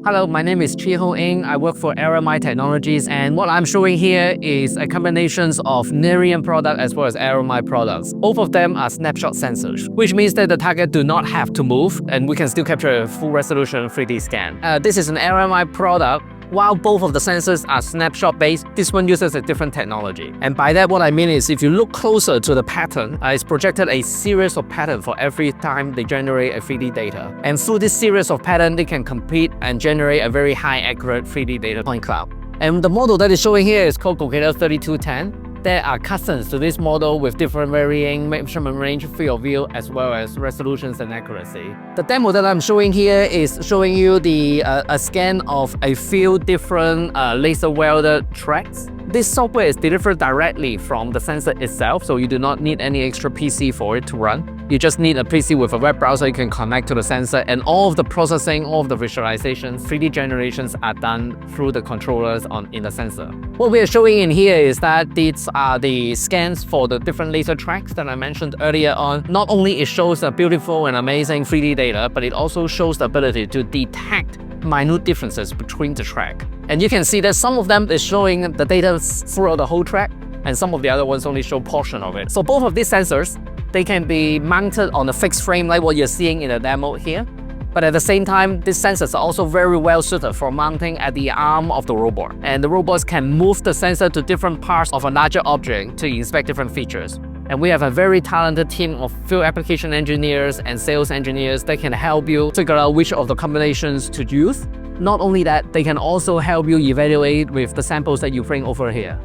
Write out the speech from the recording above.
Hello, my name is Chi-Ho Ng. I work for LMI Technologies, and what I'm showing here is a combination of Nerium product as well as LMI products. Both of them are snapshot sensors, which means that the target do not have to move, and we can still capture a full resolution 3D scan. This is an LMI product. While both of the sensors are snapshot-based, this one uses a different technology. And by that, what I mean is if you look closer to the pattern, it's projected a series of patterns for every time they generate a 3D data. And through this series of patterns, they can compete and generate a very high accurate 3D data point cloud. And the model that is showing here is called Gocator 3210. There are customs to this model with different varying measurement range, field of view, as well as resolutions and accuracy. The demo that I'm showing here is showing you a scan of a few different laser-welded tracks. This software is delivered directly from the sensor itself, so you do not need any extra PC for it to run. You just need a PC with a web browser you can connect to the sensor, and all of the processing, all of the visualizations, 3D generations are done through the controllers in the sensor. What we are showing in here is that these are the scans for the different laser tracks that I mentioned earlier on. Not only it shows a beautiful and amazing 3D data, but it also shows the ability to detect minute differences between the track. And you can see that some of them is showing the data throughout the whole track, and some of the other ones only show portion of it. So both of these sensors, they can be mounted on a fixed frame like what you're seeing in the demo here. But at the same time, these sensors are also very well suited for mounting at the arm of the robot. And the robots can move the sensor to different parts of a larger object to inspect different features. And we have a very talented team of field application engineers and sales engineers that can help you figure out which of the combinations to use. Not only that, they can also help you evaluate with the samples that you bring over here.